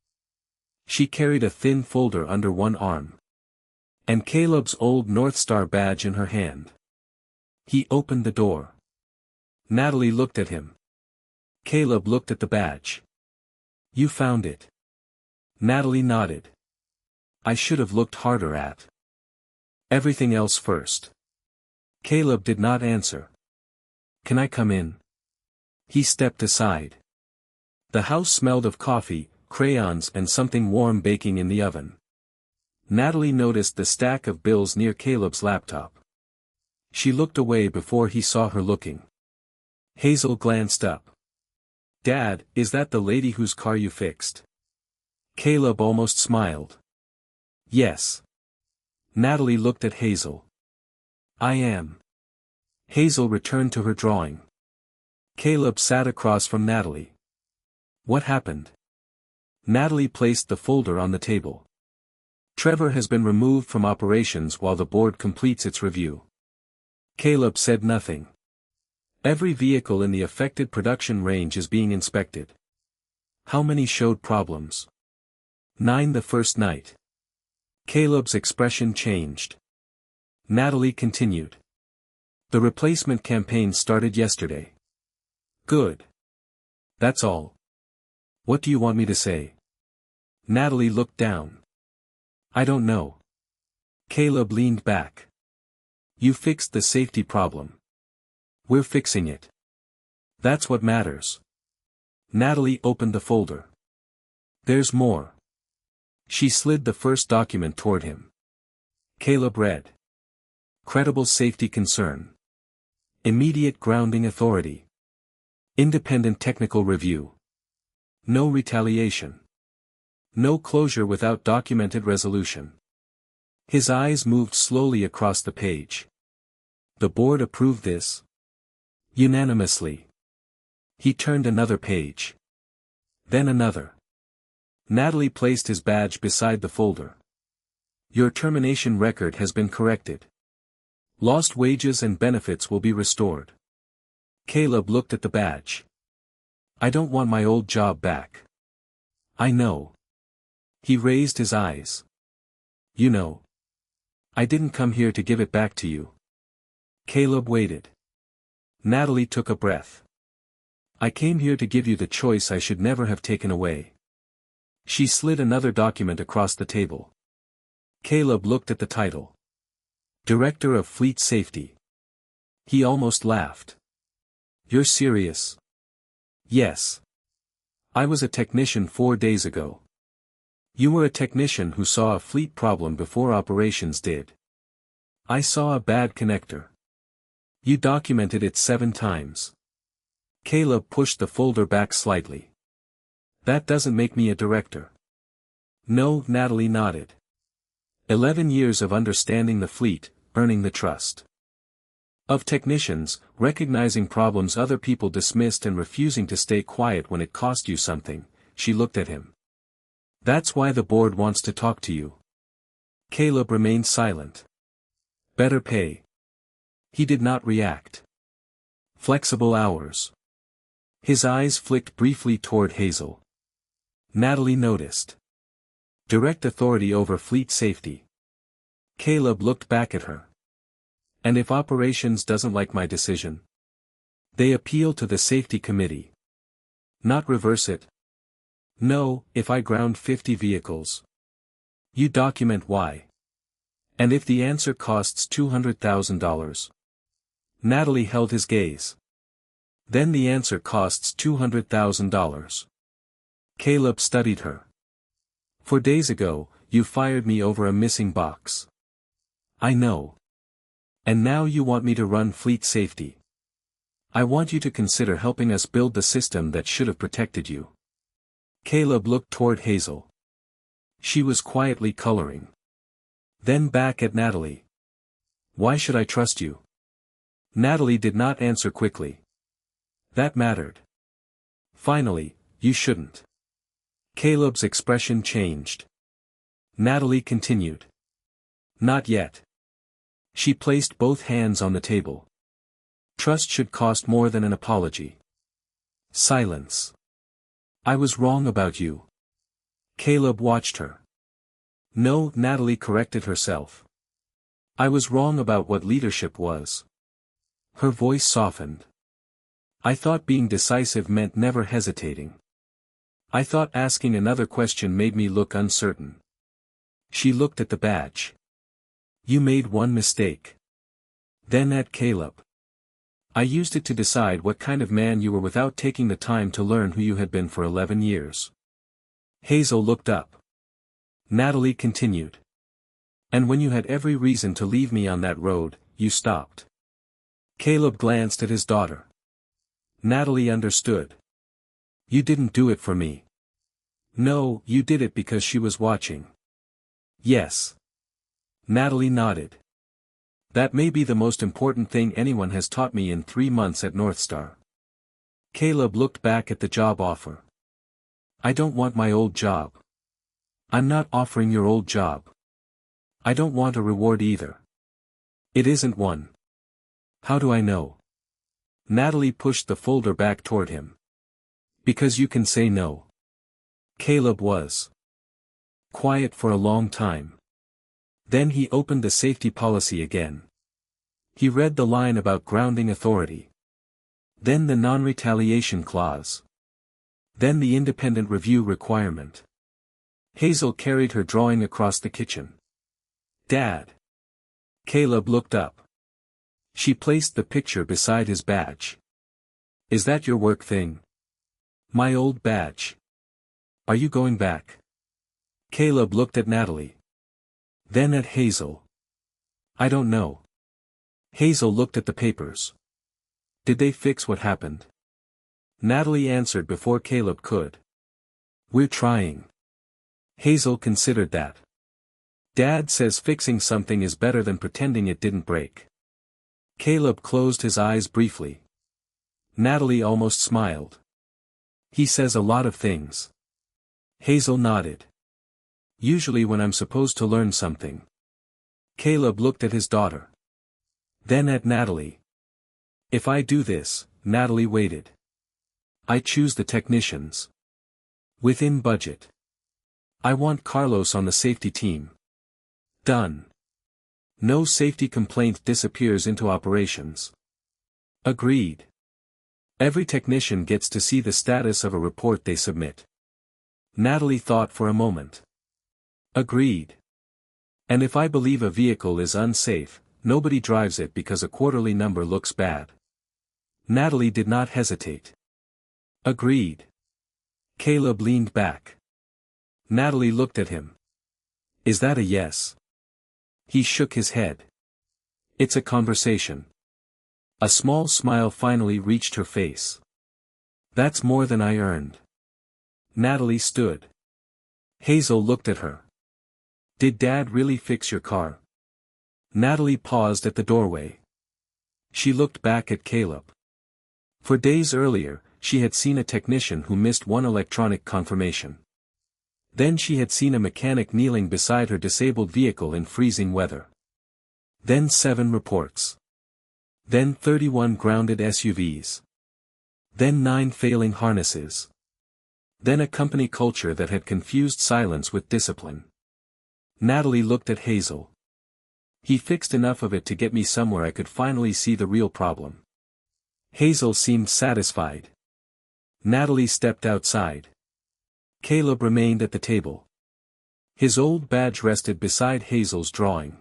She carried a thin folder under one arm. And Caleb's old North Star badge in her hand. He opened the door. Natalie looked at him. Caleb looked at the badge. "You found it." Natalie nodded. "I should have looked harder at everything else first." Caleb did not answer. "Can I come in?" He stepped aside. The house smelled of coffee, crayons and something warm baking in the oven. Natalie noticed the stack of bills near Caleb's laptop. She looked away before he saw her looking. Hazel glanced up. "Dad, is that the lady whose car you fixed?" Caleb almost smiled. "Yes." Natalie looked at Hazel. "I am." Hazel returned to her drawing. Caleb sat across from Natalie. "What happened?" Natalie placed the folder on the table. "Trevor has been removed from operations while the board completes its review." Caleb said nothing. "Every vehicle in the affected production range is being inspected." "How many showed problems?" 9 the first night. Caleb's expression changed. Natalie continued. "The replacement campaign started yesterday. Good. That's all. What do you want me to say? Natalie looked down. I don't know. Caleb leaned back. You fixed the safety problem. We're fixing it. That's what matters. Natalie opened the folder. There's more. She slid the first document toward him. Caleb read. Credible safety concern. Immediate grounding authority. Independent technical review. No retaliation. No closure without documented resolution. His eyes moved slowly across the page. The board approved this. Unanimously. He turned another page. Then another. Natalie placed his badge beside the folder. Your termination record has been corrected. Lost wages and benefits will be restored. Caleb looked at the badge. I don't want my old job back. I know. He raised his eyes. You know. I didn't come here to give it back to you. Caleb waited. Natalie took a breath. I came here to give you the choice I should never have taken away. She slid another document across the table. Caleb looked at the title. Director of Fleet Safety. He almost laughed. You're serious? Yes. I was a technician 4 days ago. You were a technician who saw a fleet problem before operations did. I saw a bad connector. You documented it 7 times. Caleb pushed the folder back slightly. That doesn't make me a director. No, Natalie nodded. 11 years of understanding the fleet, earning the trust of technicians, recognizing problems other people dismissed and refusing to stay quiet when it cost you something. She looked at him. That's why the board wants to talk to you. Caleb remained silent. Better pay. He did not react. Flexible hours. His eyes flicked briefly toward Hazel. Natalie noticed. Direct authority over fleet safety. Caleb looked back at her. And if operations doesn't like my decision? They appeal to the safety committee. Not reverse it. No, if I ground 50 vehicles. You document why. And if the answer costs $200,000. Natalie held his gaze. Then the answer costs $200,000. Caleb studied her. 4 days ago, you fired me over a missing box. I know. And now you want me to run fleet safety. I want you to consider helping us build the system that should have protected you. Caleb looked toward Hazel. She was quietly coloring. Then back at Natalie. Why should I trust you? Natalie did not answer quickly. That mattered. Finally, you shouldn't. Caleb's expression changed. Natalie continued. Not yet. She placed both hands on the table. Trust should cost more than an apology. Silence. I was wrong about you. Caleb watched her. No, Natalie corrected herself. I was wrong about what leadership was. Her voice softened. I thought being decisive meant never hesitating. I thought asking another question made me look uncertain. She looked at the badge. You made one mistake. Then at Caleb. I used it to decide what kind of man you were without taking the time to learn who you had been for 11 years. Hazel looked up. Natalie continued. And when you had every reason to leave me on that road, you stopped. Caleb glanced at his daughter. Natalie understood. You didn't do it for me. No, you did it because she was watching. Yes. Natalie nodded. That may be the most important thing anyone has taught me in 3 months at Northstar. Caleb looked back at the job offer. I don't want my old job. I'm not offering your old job. I don't want a reward either. It isn't one. How do I know? Natalie pushed the folder back toward him. Because you can say no. Caleb was quiet for a long time. Then he opened the safety policy again. He read the line about grounding authority. Then the non-retaliation clause. Then the independent review requirement. Hazel carried her drawing across the kitchen. Dad. Caleb looked up. She placed the picture beside his badge. Is that your work thing? My old badge. Are you going back? Caleb looked at Natalie. Then at Hazel. I don't know. Hazel looked at the papers. Did they fix what happened? Natalie answered before Caleb could. We're trying. Hazel considered that. Dad says fixing something is better than pretending it didn't break. Caleb closed his eyes briefly. Natalie almost smiled. He says a lot of things. Hazel nodded. Usually when I'm supposed to learn something. Caleb looked at his daughter. Then at Natalie. If I do this, Natalie waited. I choose the technicians. Within budget. I want Carlos on the safety team. Done. No safety complaint disappears into operations. Agreed. Every technician gets to see the status of a report they submit. Natalie thought for a moment. Agreed. And if I believe a vehicle is unsafe, nobody drives it because a quarterly number looks bad. Natalie did not hesitate. Agreed. Caleb leaned back. Natalie looked at him. Is that a yes? He shook his head. It's a conversation. A small smile finally reached her face. That's more than I earned. Natalie stood. Hazel looked at her. Did Dad really fix your car? Natalie paused at the doorway. She looked back at Caleb. For days earlier, she had seen a technician who missed one electronic confirmation. Then she had seen a mechanic kneeling beside her disabled vehicle in freezing weather. Then 7 reports. Then 31 grounded SUVs. Then 9 failing harnesses. Then a company culture that had confused silence with discipline. Natalie looked at Hazel. He fixed enough of it to get me somewhere I could finally see the real problem. Hazel seemed satisfied. Natalie stepped outside. Caleb remained at the table. His old badge rested beside Hazel's drawing.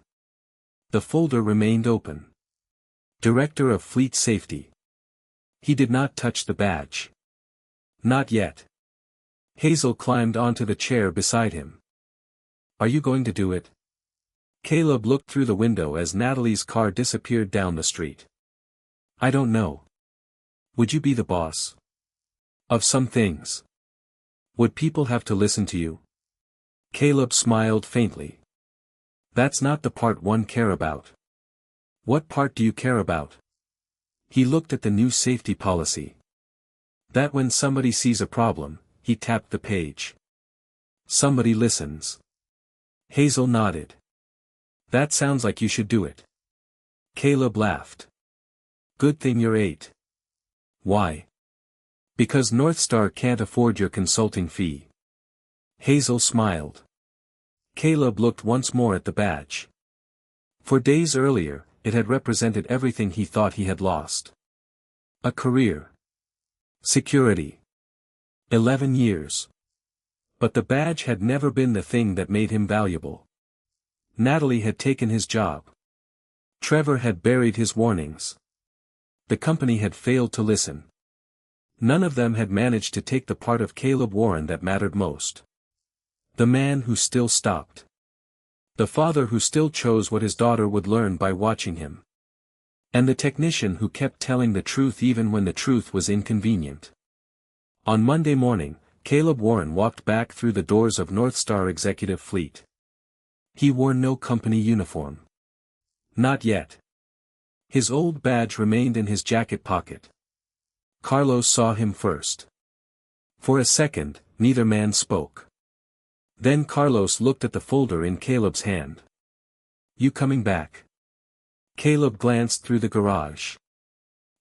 The folder remained open. Director of Fleet Safety. He did not touch the badge. Not yet. Hazel climbed onto the chair beside him. Are you going to do it? Caleb looked through the window as Natalie's car disappeared down the street. I don't know. Would you be the boss? Of some things. Would people have to listen to you? Caleb smiled faintly. That's not the part one care about. What part do you care about? He looked at the new safety policy. That when somebody sees a problem, he tapped the page. Somebody listens. Hazel nodded. That sounds like you should do it. Caleb laughed. Good thing you're 8. Why? Because North Star can't afford your consulting fee. Hazel smiled. Caleb looked once more at the badge. For days earlier, it had represented everything he thought he had lost. A career. Security. 11 years. But the badge had never been the thing that made him valuable. Natalie had taken his job. Trevor had buried his warnings. The company had failed to listen. None of them had managed to take the part of Caleb Warren that mattered most. The man who still stopped. The father who still chose what his daughter would learn by watching him. And the technician who kept telling the truth even when the truth was inconvenient. On Monday morning, Caleb Warren walked back through the doors of North Star Executive Fleet. He wore no company uniform. Not yet. His old badge remained in his jacket pocket. Carlos saw him first. For a second, neither man spoke. Then Carlos looked at the folder in Caleb's hand. You coming back? Caleb glanced through the garage.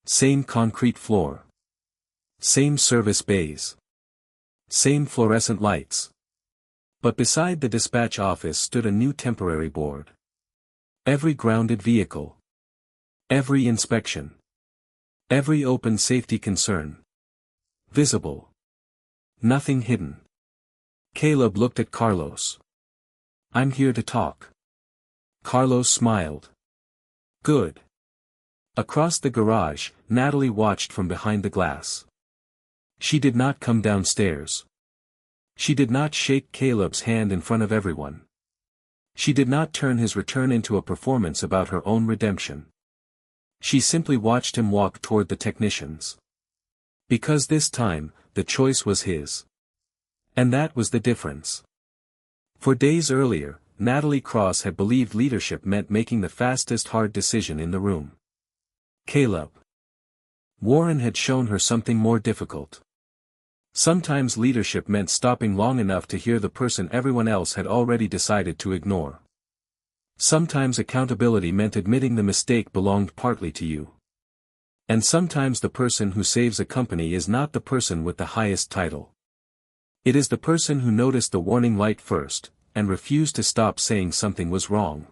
Same concrete floor. Same service bays. Same fluorescent lights. But beside the dispatch office stood a new temporary board. Every grounded vehicle. Every inspection. Every open safety concern. Visible. Nothing hidden. Caleb looked at Carlos. I'm here to talk. Carlos smiled. Good. Across the garage, Natalie watched from behind the glass. She did not come downstairs. She did not shake Caleb's hand in front of everyone. She did not turn his return into a performance about her own redemption. She simply watched him walk toward the technicians. Because this time, the choice was his. And that was the difference. For days earlier, Natalie Cross had believed leadership meant making the fastest hard decision in the room. Caleb. Warren had shown her something more difficult. Sometimes leadership meant stopping long enough to hear the person everyone else had already decided to ignore. Sometimes accountability meant admitting the mistake belonged partly to you. And sometimes the person who saves a company is not the person with the highest title. It is the person who noticed the warning light first, and refused to stop saying something was wrong.